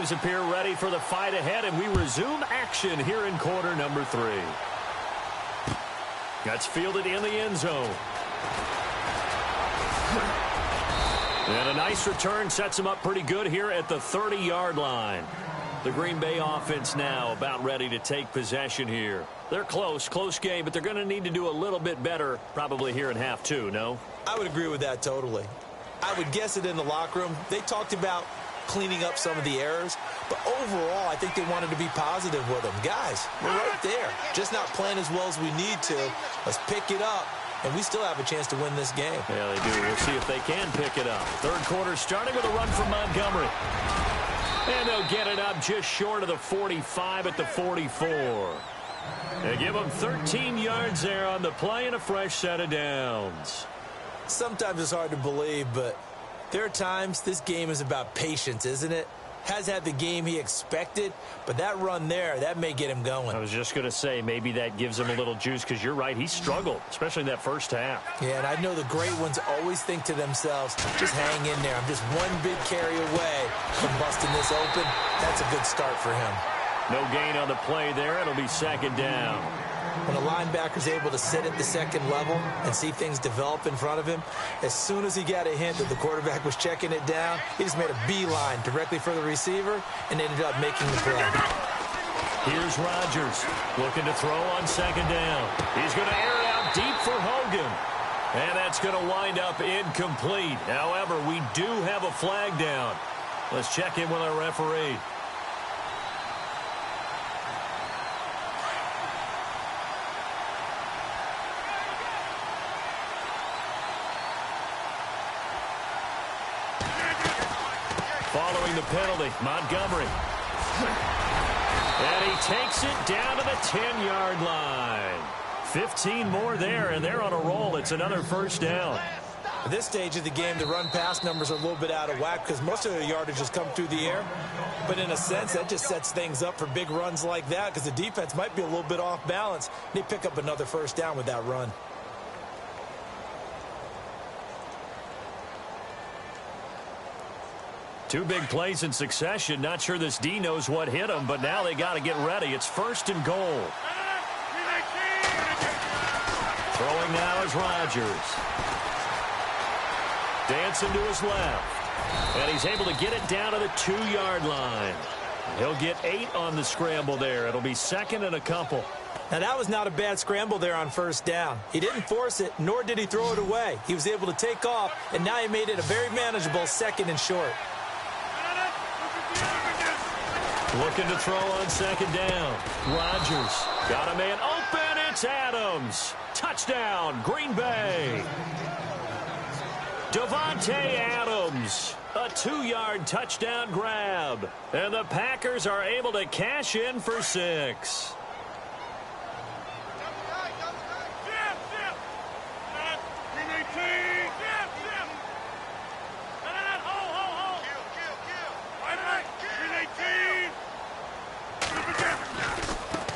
players appear ready for the fight ahead, and we resume action here in quarter number 3. That's fielded in the end zone. And a nice return sets him up pretty good here at the 30-yard line. The Green Bay offense now about ready to take possession here. They're close game, but they're going to need to do a little bit better probably here in half 2, no? I would agree with that totally. I would guess it in the locker room. They talked about cleaning up some of the errors, but overall, I think they wanted to be positive with them. Guys, we're right there. Just not playing as well as we need to. Let's pick it up, and we still have a chance to win this game. Yeah, they do. We'll see if they can pick it up. Third quarter starting with a run from Montgomery. And they'll get it up just short of the 45 at the 44. They give them 13 yards there on the play and a fresh set of downs. Sometimes it's hard to believe, but there are times this game is about patience, isn't it? Has had the game he expected, but that run there, that may get him going. I was just going to say, maybe that gives him a little juice, because you're right, he struggled, especially in that first half. Yeah, and I know the great ones always think to themselves, just hang in there. I'm just one big carry away from busting this open. That's a good start for him. No gain on the play there. It'll be second down. When a linebacker's able to sit at the second level and see things develop in front of him, as soon as he got a hint that the quarterback was checking it down, he just made a beeline directly for the receiver and ended up making the play. Here's Rodgers looking to throw on second down. He's going to air it out deep for Hogan. And that's going to wind up incomplete. However, we do have a flag down. Let's check in with our referee. Following the penalty, Montgomery. And he takes it down to the 10-yard line. 15 more there, and they're on a roll. It's another first down. At this stage of the game, the run-pass numbers are a little bit out of whack because most of the yardage has come through the air. But in a sense, that just sets things up for big runs like that because the defense might be a little bit off balance. They pick up another first down with that run. Two big plays in succession. Not sure this D knows what hit him, but now they got to get ready. It's first and goal. Throwing now is Rodgers. Dancing to his left. And he's able to get it down to the 2-yard line. He'll get 8 on the scramble there. It'll be second and a couple. Now, that was not a bad scramble there on first down. He didn't force it, nor did he throw it away. He was able to take off, and now he made it a very manageable second and short. Looking to throw on second down. Rodgers got a man open. It's Adams. Touchdown, Green Bay. Davante Adams. A 2-yard touchdown grab. And the Packers are able to cash in for 6.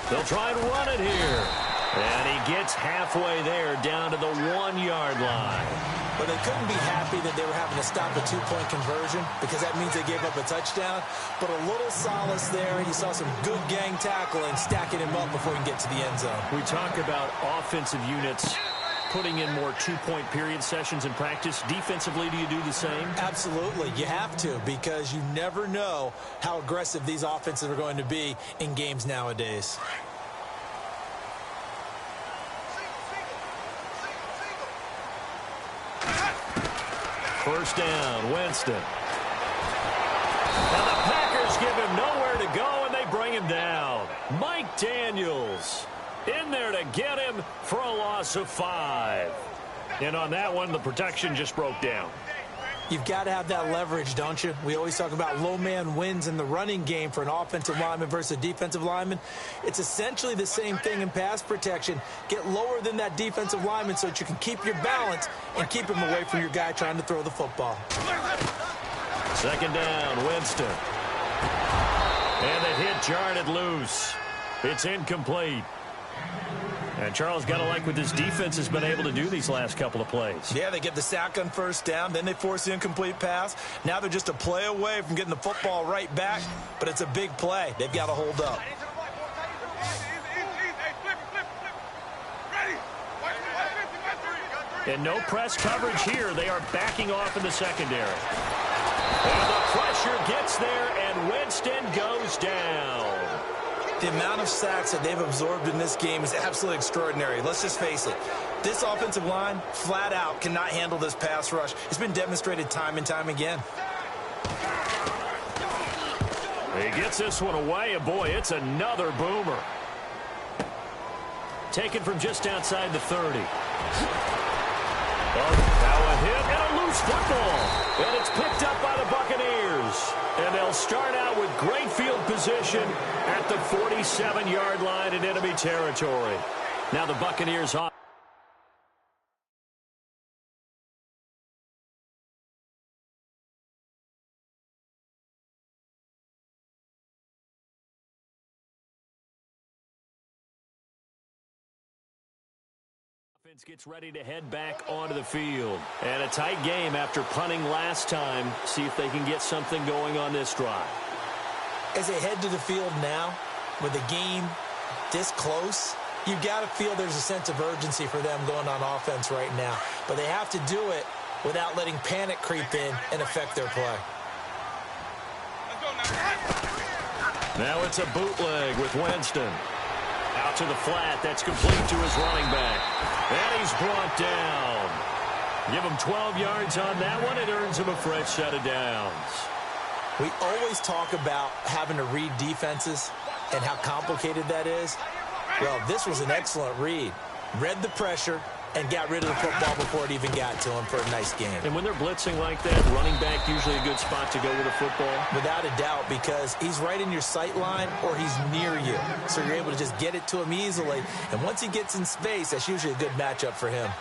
They'll try and run it here. And he gets halfway there down to the 1-yard line. But they couldn't be happy that they were having to stop a 2-point conversion because that means they gave up a touchdown. But a little solace there, and you saw some good gang tackling, stacking him up before he can get to the end zone. We talk about offensive units putting in more 2-point period sessions in practice. Defensively, do you do the same? Absolutely. You have to because you never know how aggressive these offenses are going to be in games nowadays. First down, Winston. And the Packers give him nowhere to go, and they bring him down. Mike Daniels in there to get him for a loss of 5. And on that one, the protection just broke down. You've got to have that leverage, don't you? We always talk about low man wins in the running game for an offensive lineman versus a defensive lineman. It's essentially the same thing in pass protection. Get lower than that defensive lineman so that you can keep your balance and keep him away from your guy trying to throw the football. Second down, Winston. And the hit jarred it loose. It's incomplete. And Charles, got to like what this defense has been able to do these last couple of plays. Yeah, they get the sack on first down, then they force the incomplete pass. Now they're just a play away from getting the football right back, but it's a big play. They've got to hold up. And no press coverage here. They are backing off in the secondary. And the pressure gets there, and Winston goes down. The amount of sacks that they've absorbed in this game is absolutely extraordinary. Let's just face it. This offensive line, flat out, cannot handle this pass rush. It's been demonstrated time and time again. He gets this one away, and boy, it's another boomer. Taken from just outside the 30. Now a hit and a loose football. And it's picked up by the Buccaneers. And they'll start out with great field position at the 47-yard line in enemy territory. Now the Buccaneers off. Offense gets ready to head back onto the field. And a tight game after punting last time. See if they can get something going on this drive. As they head to the field now, with the game this close, you've got to feel there's a sense of urgency for them going on offense right now. But they have to do it without letting panic creep in and affect their play. Now it's a bootleg with Winston. Out to the flat. That's complete to his running back. And he's brought down. Give him 12 yards on that one. It earns him a fresh set of downs. We always talk about having to read defenses and how complicated that is. Well, this was an excellent read. Read the pressure and got rid of the football before it even got to him for a nice game. And when they're blitzing like that, running back usually a good spot to go with a football? Without a doubt, because he's right in your sight line or he's near you. So you're able to just get it to him easily. And once he gets in space, that's usually a good matchup for him.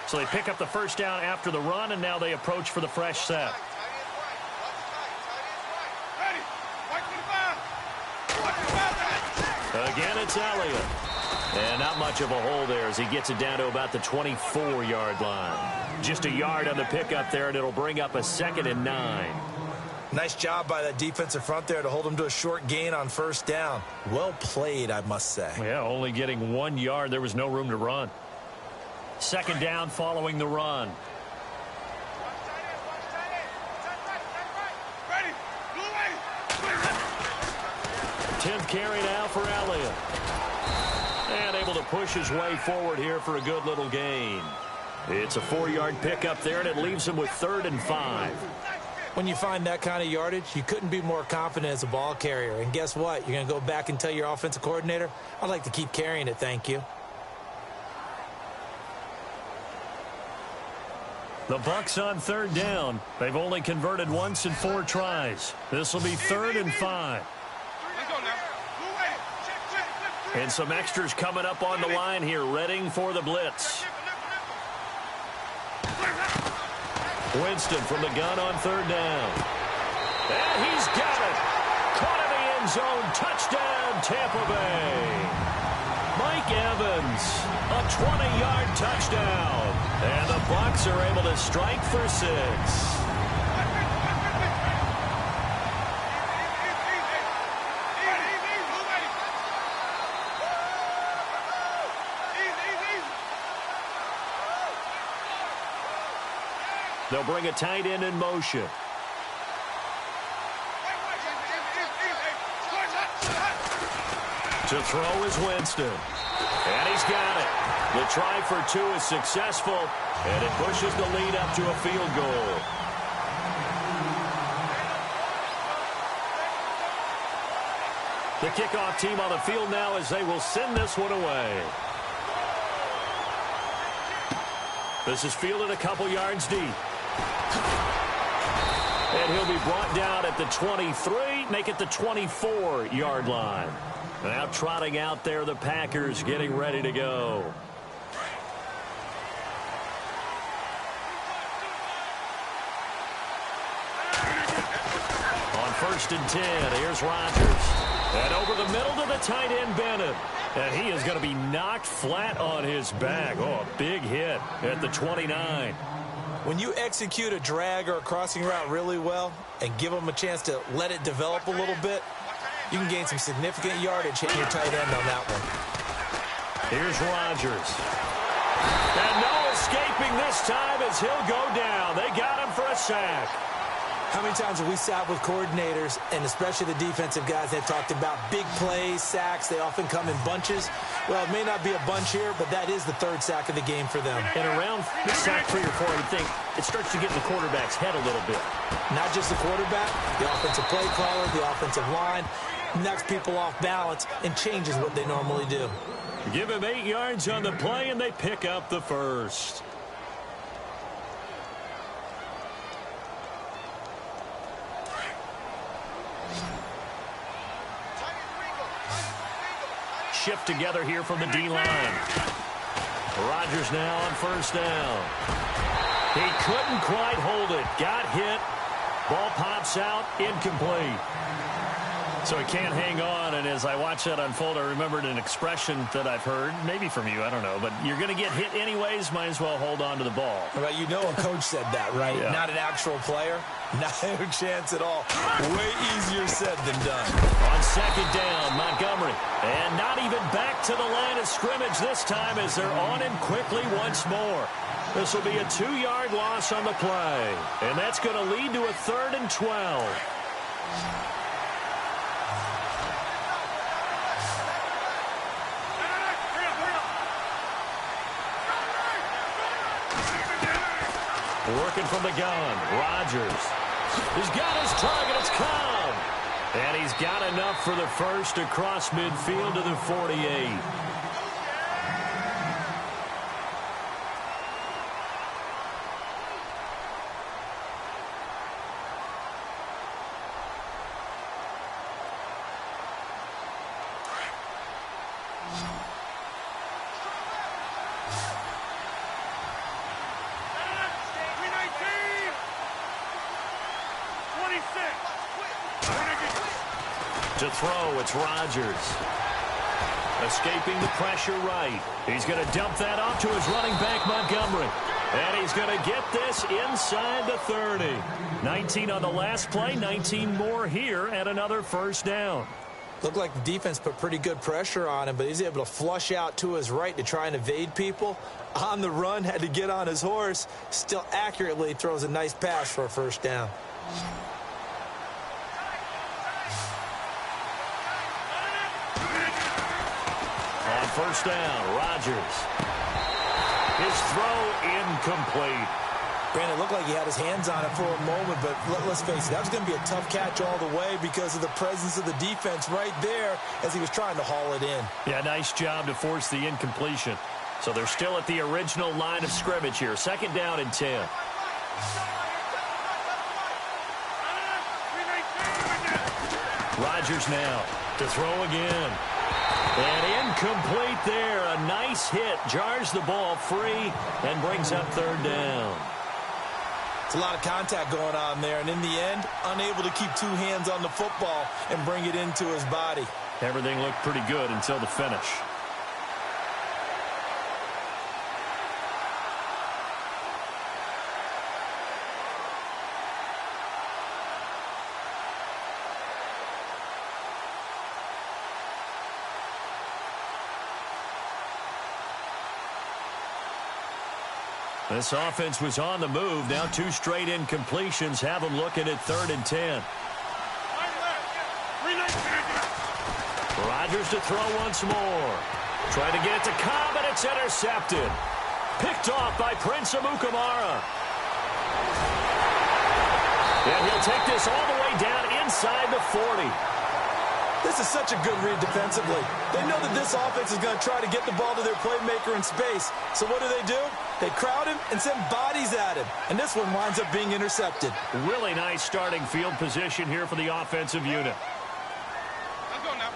So they pick up the first down after the run, and now they approach for the fresh set. Again, it's Elliott. And not much of a hole there as he gets it down to about the 24-yard line. Just a yard on the pickup there, and it'll bring up a 2nd and 9. Nice job by that defensive front there to hold him to a short gain on first down. Well played, I must say. Yeah, only getting 1 yard. There was no room to run. 2nd down following the run. Tenth carry now for Elliott. And able to push his way forward here for a good little gain. It's a 4-yard pickup there, and it leaves him with 3rd and 5. When you find that kind of yardage, you couldn't be more confident as a ball carrier. And guess what? You're going to go back and tell your offensive coordinator, I'd like to keep carrying it, thank you. The Bucs on 3rd down. They've only converted once in 4 tries. This will be 3rd and 5. And some extras coming up on the line here, readying for the blitz. Winston from the gun on 3rd down. And he's got it. Caught in the end zone. Touchdown, Tampa Bay. Mike Evans, a 20-yard touchdown. And the Bucs are able to strike for 6. They'll bring a tight end in motion. To throw is Winston. And he's got it. The try for 2 is successful, and it pushes the lead up to a field goal. The kickoff team on the field now as they will send this one away. This is fielded a couple yards deep. And he'll be brought down at the 23, make it the 24-yard line. Now trotting out there, the Packers getting ready to go. 1st and 10. Here's Rodgers. And over the middle to the tight end, Bennett. And he is going to be knocked flat on his back. Oh, a big hit at the 29. When you execute a drag or a crossing route really well and give them a chance to let it develop a little bit, you can gain some significant yardage hitting your tight end on that one. Here's Rodgers. And no escaping this time as he'll go down. They got him for a sack. How many times have we sat with coordinators, and especially the defensive guys, that talked about big plays, sacks? They often come in bunches. Well, it may not be a bunch here, but that is the 3rd sack of the game for them. And around sack 3 or 4, I would think it starts to get in the quarterback's head a little bit. Not just the quarterback, the offensive play caller, the offensive line, knocks people off balance and changes what they normally do. Give him 8 yards on the play, and they pick up the 1st. Shift together here from the D-line. Rodgers now on 1st down. He couldn't quite hold it. Got hit. Ball pops out. Incomplete. So he can't hang on, and as I watch that unfold, I remembered an expression that I've heard, maybe from you, I don't know, but you're going to get hit anyways, might as well hold on to the ball. Well, you know a coach said that, right? Yeah. Not an actual player. Not a chance at all. Way easier said than done. On 2nd down, Montgomery. And not even back to the line of scrimmage this time as they're on him quickly once more. This will be a 2-yard loss on the play. And that's going to lead to a 3rd and 12. Working from the gun, Rodgers. He's got his target, it's Cobb. And he's got enough for the 1st across midfield to the 48. To throw, it's Rodgers. Escaping the pressure right. He's going to dump that off to his running back, Montgomery. And he's going to get this inside the 30. 19 on the last play, 19 more here at another 1st down. Looked like the defense put pretty good pressure on him, but he's able to flush out to his right to try and evade people. On the run, had to get on his horse. Still accurately throws a nice pass for a 1st down. On 1st down, Rodgers. His throw incomplete. Brandon, it looked like he had his hands on it for a moment, but let's face it, that was going to be a tough catch all the way because of the presence of the defense right there as he was trying to haul it in. Yeah, nice job to force the incompletion. So they're still at the original line of scrimmage here. 2nd down and 10. Rodgers now to throw again. And incomplete there. A nice hit. Jars the ball free and brings up 3rd down. It's a lot of contact going on there, and in the end, unable to keep 2 hands on the football and bring it into his body. Everything looked pretty good until the finish. This offense was on the move. Now 2 straight incompletions have them looking at 3rd and 10. Rodgers to throw once more. Trying to get it to Cobb, and it's intercepted. Picked off by Prince Amukamara. And he'll take this all the way down inside the 40. This is such a good read defensively. They know that this offense is going to try to get the ball to their playmaker in space. So what do? They crowd him and send bodies at him. And this one winds up being intercepted. Really nice starting field position here for the offensive unit. Let's go now.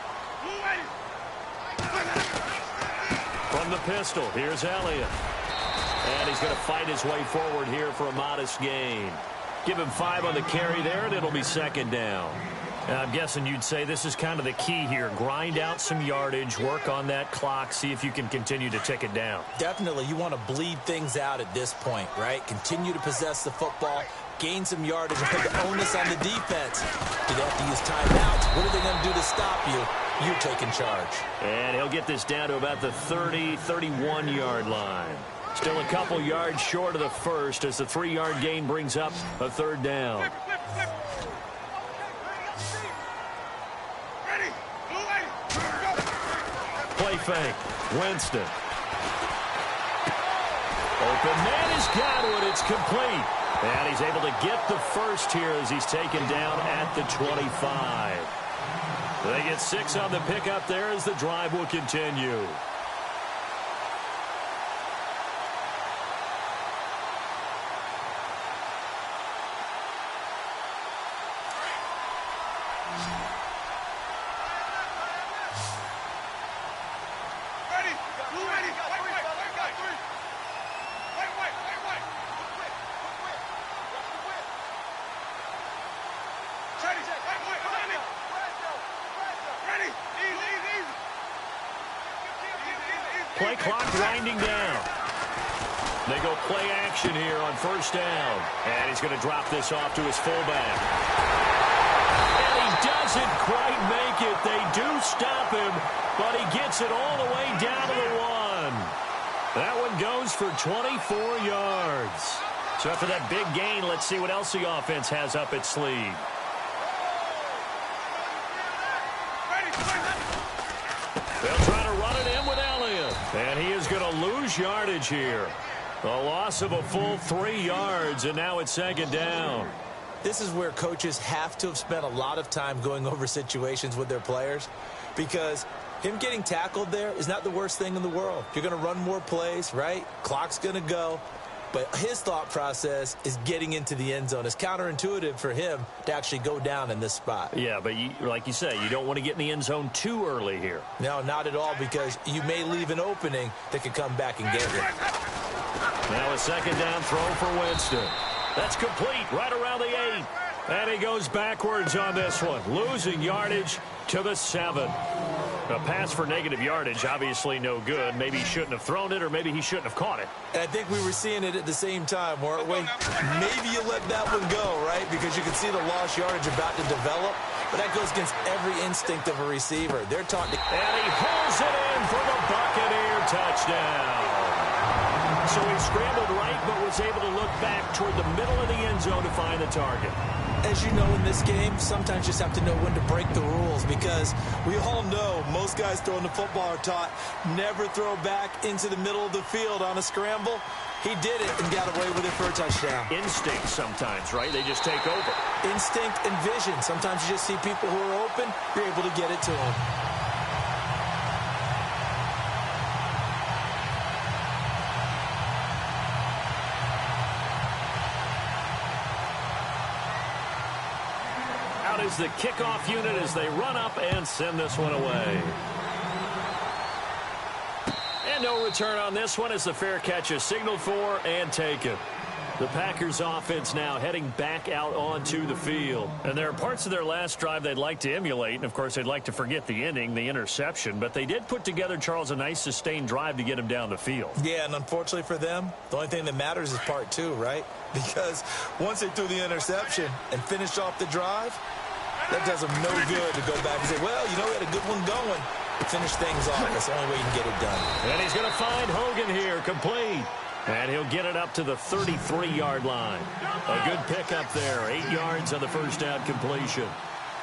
From the pistol, here's Elliott. And he's going to fight his way forward here for a modest gain. Give him 5 on the carry there, and it'll be 2nd down. I'm guessing you'd say this is kind of the key here. Grind out some yardage, work on that clock, see if you can continue to tick it down. Definitely, you want to bleed things out at this point, right? Continue to possess the football, gain some yardage, and put the onus on the defense. Do they have to use timeouts? What are they going to do to stop you? You're taking charge. And he'll get this down to about the 30, 31-yard line. Still a couple yards short of the first as the 3-yard gain brings up a third down. Play fake. Winston. Open man has got it. It's complete. And he's able to get the first here as he's taken down at the 25. They get 6 on the pickup there as the drive will continue. Play clock winding down. They go play action here on first down. And he's going to drop this off to his fullback. And he doesn't quite make it. They do stop him, but he gets it all the way down to the 1. That one goes for 24 yards. So after that big gain, let's see what else the offense has up its sleeve. They'll try to run it in with Elliott. And he is going to lose yardage here. A loss of a full 3 yards, and now it's second down. This is where coaches have to have spent a lot of time going over situations with their players, because him getting tackled there is not the worst thing in the world. You're going to run more plays, right? Clock's going to go. But his thought process is getting into the end zone. It's counterintuitive for him to actually go down in this spot. Yeah, but like you say, you don't want to get in the end zone too early here. No, not at all, because you may leave an opening that could come back and get you. Now a second down throw for Winston. That's complete right around the 8. And he goes backwards on this one, losing yardage to the 7. A pass for negative yardage, obviously no good. Maybe he shouldn't have thrown it, or maybe he shouldn't have caught it. And I think we were seeing it at the same time, weren't we? Maybe you let that one go, right? Because you can see the lost yardage about to develop. But that goes against every instinct of a receiver. They're taught to... And he pulls it in for the Buccaneer touchdown. So he scrambled right, but was able to look back toward the middle of the end zone to find the target. As you know, in this game, sometimes you just have to know when to break the rules, because we all know most guys throwing the football are taught never throw back into the middle of the field on a scramble. He did it and got away with it for a touchdown. Instinct sometimes, right? They just take over. Instinct and vision. Sometimes you just see people who are open, you're able to get it to them. Is the kickoff unit as they run up and send this one away. And no return on this one as the fair catch is signaled for and taken. The Packers offense now heading back out onto the field. And there are parts of their last drive they'd like to emulate. And, of course, they'd like to forget the ending, the interception. But they did put together, Charles, a nice sustained drive to get him down the field. Yeah, and unfortunately for them, the only thing that matters is part 2, right? Because once they threw the interception and finished off the drive, that does them no good to go back and say, well, you know, we had a good one going. Finish things off. That's the only way you can get it done. And he's going to find Hogan here, complete. And he'll get it up to the 33-yard line. A good pickup there. 8 yards on the first down completion.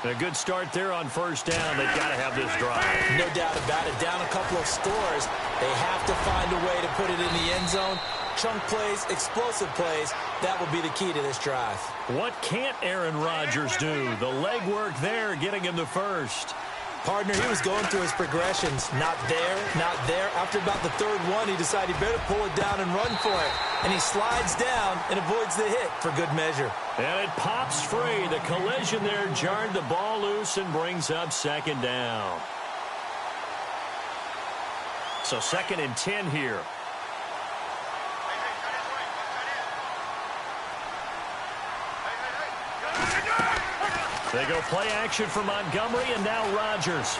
A good start there on first down. They've got to have this drive. No doubt about it. Down a couple of scores. They have to find a way to put it in the end zone. Chunk plays, explosive plays. That will be the key to this drive. What can't Aaron Rodgers do? The legwork there, getting him the first. Partner, he was going through his progressions. Not there, not there. After about the third one, he decided he better pull it down and run for it. And he slides down and avoids the hit for good measure. And it pops free. The collision there jarred the ball loose and brings up second down. So 2nd and 10 here. They go play action for Montgomery, and now Rodgers.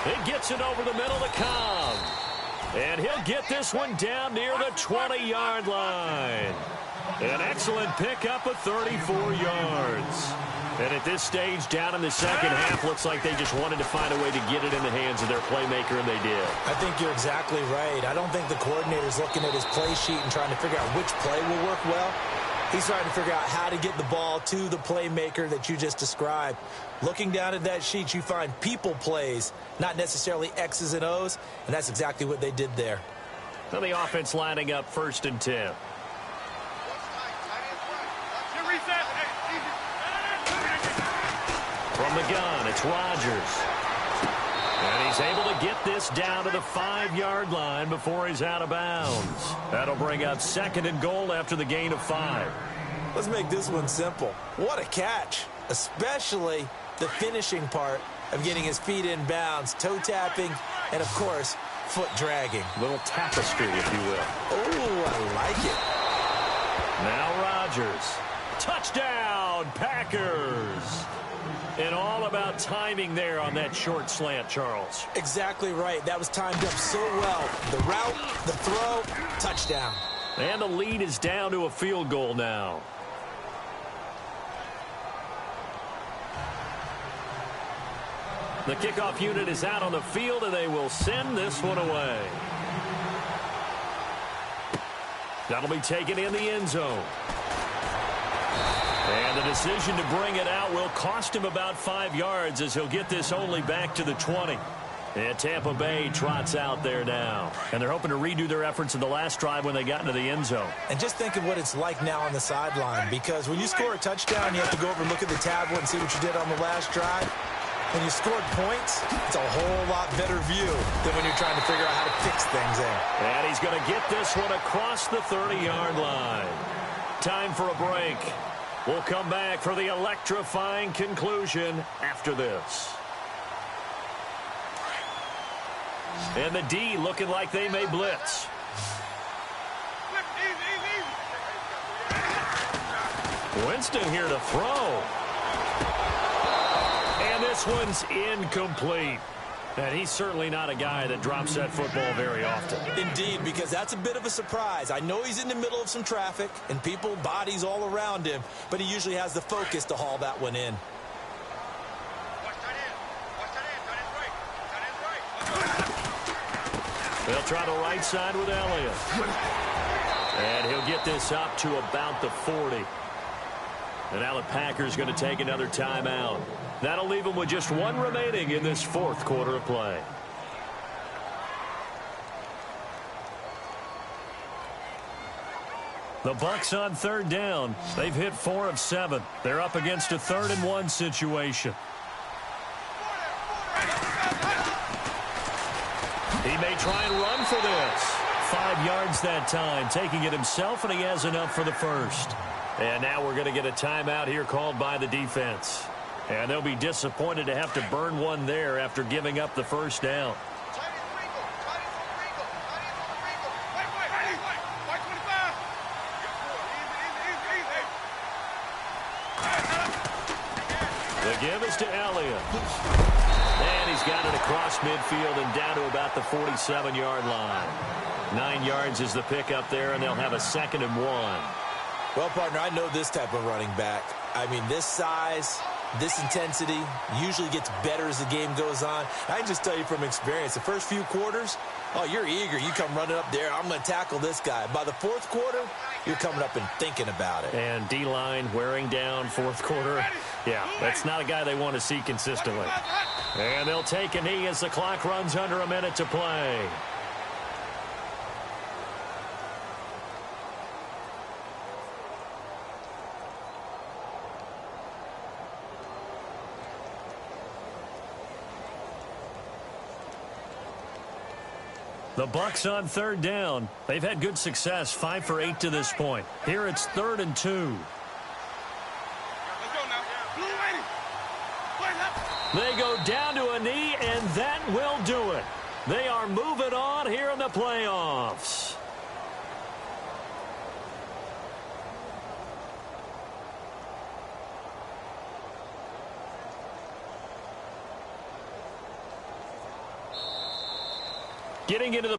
It gets it over the middle to Cobb. And he'll get this one down near the 20-yard line. An excellent pickup of 34 yards. And at this stage, down in the second half, looks like they just wanted to find a way to get it in the hands of their playmaker, and they did. I think you're exactly right. I don't think the coordinator's looking at his play sheet and trying to figure out which play will work well. He's trying to figure out how to get the ball to the playmaker that you just described. Looking down at that sheet, you find people plays, not necessarily X's and O's, and that's exactly what they did there. So the offense lining up 1st and 10. From the gun, it's Rodgers. And he's able to get this down to the 5-yard line before he's out of bounds. That'll bring up 2nd and goal after the gain of 5. Let's make this one simple. What a catch, especially the finishing part of getting his feet in bounds, toe tapping, and, of course, foot dragging. Little tapestry, if you will. Oh, I like it. Now Rodgers. Touchdown, Packers. And all about timing there on that short slant, Charles. Exactly right. That was timed up so well. The route, the throw, touchdown. And the lead is down to a field goal now. The kickoff unit is out on the field, and they will send this one away. That'll be taken in the end zone. And the decision to bring it out will cost him about 5 yards, as he'll get this only back to the 20. And Tampa Bay trots out there now. And they're hoping to redo their efforts in the last drive when they got into the end zone. And just think of what it's like now on the sideline, because when you score a touchdown, you have to go over and look at the tablet and see what you did on the last drive. When you scored points, it's a whole lot better view than when you're trying to figure out how to fix things there. And he's going to get this one across the 30-yard line. Time for a break. We'll come back for the electrifying conclusion after this. And the D looking like they may blitz. Winston here to throw. And this one's incomplete. And he's certainly not a guy that drops that football very often. Indeed, because that's a bit of a surprise. I know he's in the middle of some traffic and people, bodies all around him, but he usually has the focus to haul that one in. They'll try the right side with Elliott. And he'll get this up to about the 40. And now the Packers going to take another timeout. That'll leave them with just one remaining in this 4th quarter of play. The Bucs on 3rd down. They've hit 4 of 7. They're up against a 3rd and 1 situation. He may try and run for this. 5 yards that time, taking it himself, and he has enough for the first. And now we're going to get a timeout here called by the defense. And they'll be disappointed to have to burn one there after giving up the first down. The give is to Elliott. And he's got it across midfield and down to about the 47-yard line. 9 yards is the pickup there, and they'll have a 2nd and 1. Well, partner, I know this type of running back. I mean, this size, this intensity usually gets better as the game goes on. I can just tell you from experience, the first few quarters, oh, you're eager. You come running up there, I'm going to tackle this guy. By the 4th quarter, you're coming up and thinking about it. And D-line wearing down 4th quarter. Yeah, that's not a guy they want to see consistently. And they'll take a knee as the clock runs under a minute to play. The Bucs on 3rd down. They've had good success, 5 for 8 to this point. Here it's 3rd and 2. They go down to a knee, and that will do it. They are moving on here in the playoffs. Getting into the